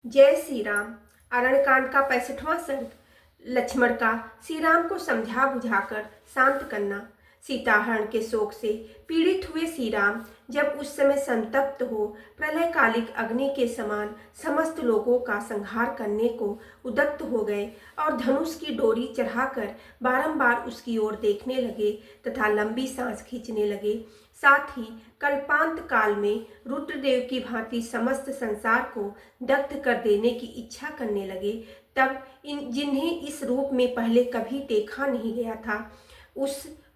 जय श्री राम। अरण्यकांड का 65वां सर्ग। लक्ष्मण का श्री राम को समझा बुझाकर शांत करना। सीताहरण के शोक से पीड़ित हुए श्री राम जब उस समय संतप्त हो प्रलयकालिक अग्नि के समान समस्त लोगों का संहार करने को उद्यत हो गए और धनुष की डोरी चढ़ाकर बारंबार उसकी ओर देखने लगे तथा लंबी सांस खींचने लगे। साथ ही कल्पांत काल में रुद्रदेव की भांति समस्त संसार को दग्ध कर देने की इच्छा करने लगे। तब जिन्हें इस रूप में पहले कभी देखा नहीं गया था,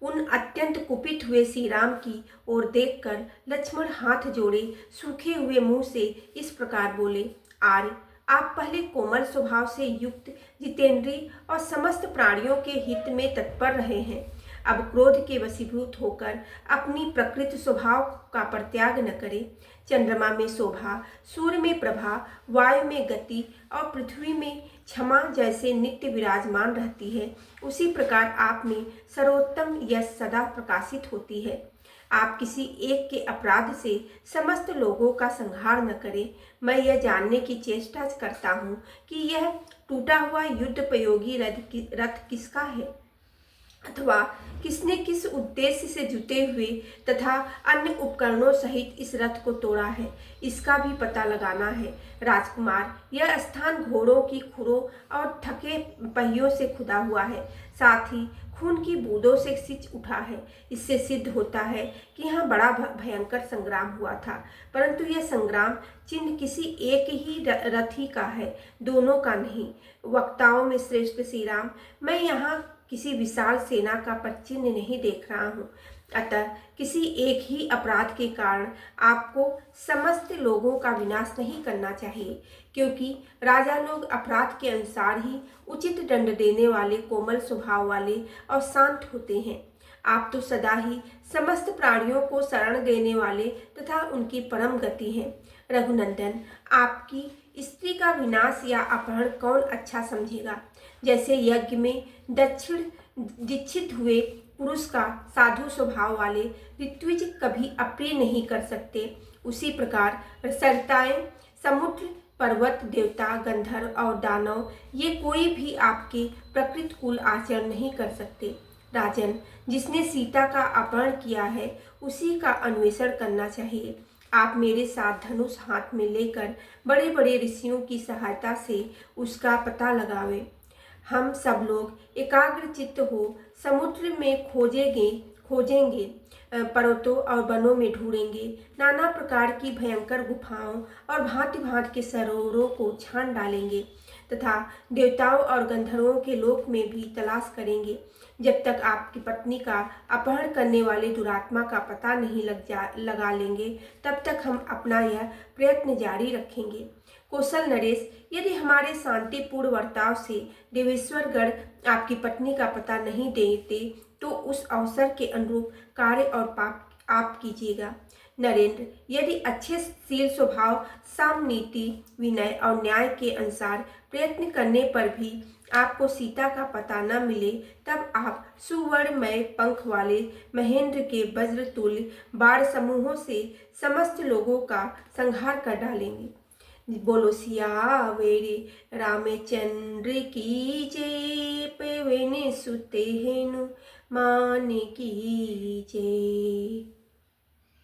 उन अत्यंत कुपित हुए श्री राम की ओर देखकर लक्ष्मण हाथ जोड़े सूखे हुए मुंह से इस प्रकार बोले, आर्य, आप पहले कोमल स्वभाव से युक्त जितेंद्रिय और समस्त प्राणियों के हित में तत्पर रहे हैं। अब क्रोध के वशीभूत होकर अपनी प्रकृत स्वभाव का परित्याग न करें। चंद्रमा में शोभा, सूर्य में प्रभा, वायु में गति और पृथ्वी में क्षमा जैसे नित्य विराजमान रहती है, उसी प्रकार आप में सर्वोत्तम यश सदा प्रकाशित होती है। आप किसी एक के अपराध से समस्त लोगों का संहार न करें। मैं यह जानने की चेष्टा करता हूँ कि यह टूटा हुआ युद्धोपयोगी रथ किसका है, अथवा किसने किस उद्देश्य से जुटे हुए तथा अन्य उपकरणों सहित इस रथ को तोड़ा है, इसका भी पता लगाना है। राजकुमार, यह स्थान घोड़ों की खुरों और थके पहियों से खुदा हुआ है, साथ ही खून की बूंदों से सिंच उठा है। इससे सिद्ध होता है कि यहाँ बड़ा भयंकर संग्राम हुआ था, परंतु यह संग्राम चिन्ह किसी एक ही रथी का है, दोनों का नहीं। वक्ताओं में श्रेष्ठ श्री राम, मैं यहाँ किसी विशाल सेना का पदचिन्ह नहीं देख रहा हूँ। अतः किसी एक ही अपराध के कारण आपको समस्त लोगों का विनाश नहीं करना चाहिए, क्योंकि राजा लोग अपराध के अनुसार ही उचित दंड देने वाले कोमल स्वभाव वाले और शांत होते हैं। आप तो सदा ही समस्त प्राणियों को शरण देने वाले तथा उनकी परम गति हैं। रघुनंदन, आपकी स्त्री का विनाश या अपहरण कौन अच्छा समझेगा? जैसे यज्ञ में दक्षिण दीक्षित हुए पुरुष का साधु स्वभाव वाले ऋत्विज कभी अप्रिय नहीं कर सकते, उसी प्रकार सरताएं, समुद्र, पर्वत, देवता, गंधर्व और दानव ये कोई भी आपके प्रकृतिकूल आचरण नहीं कर सकते। राजन, जिसने सीता का अपहरण किया है उसी का अन्वेषण करना चाहिए। आप मेरे साथ धनुष हाथ में लेकर बड़े बड़े ऋषियों की सहायता से उसका पता लगावें। हम सब लोग एकाग्र चित्त हो समुद्र में खोजेंगे, पर्वतों और वनों में ढूंढेंगे, नाना प्रकार की भयंकर गुफाओं और भांति भांति के सरोवरों को छान डालेंगे तथा देवताओं और गंधर्वों के लोक में भी तलाश करेंगे। जब तक आपकी पत्नी का अपहरण करने वाले दुरात्मा का पता नहीं लगा लेंगे, तब तक हम अपना यह प्रयत्न जारी रखेंगे। कौशल नरेश, यदि हमारे शांतिपूर्ण वर्ताव से देवेश्वरगढ़ आपकी पत्नी का पता नहीं देते तो उस अवसर के अनुरूप कार्य और पाप आप कीजिएगा। नरेंद्र, यदि अच्छे शील स्वभाव, साम नीति, विनय और न्याय के अनुसार प्रयत्न करने पर भी आपको सीता का पता न मिले, तब आप सुवर्णमय पंख वाले महेंद्र के वज्रतुल्य बाण समूहों से समस्त लोगों का संहार कर डालेंगे। बोलो सियावेरे रामचंद्र की जय, पवन सुत हनुमान की जय।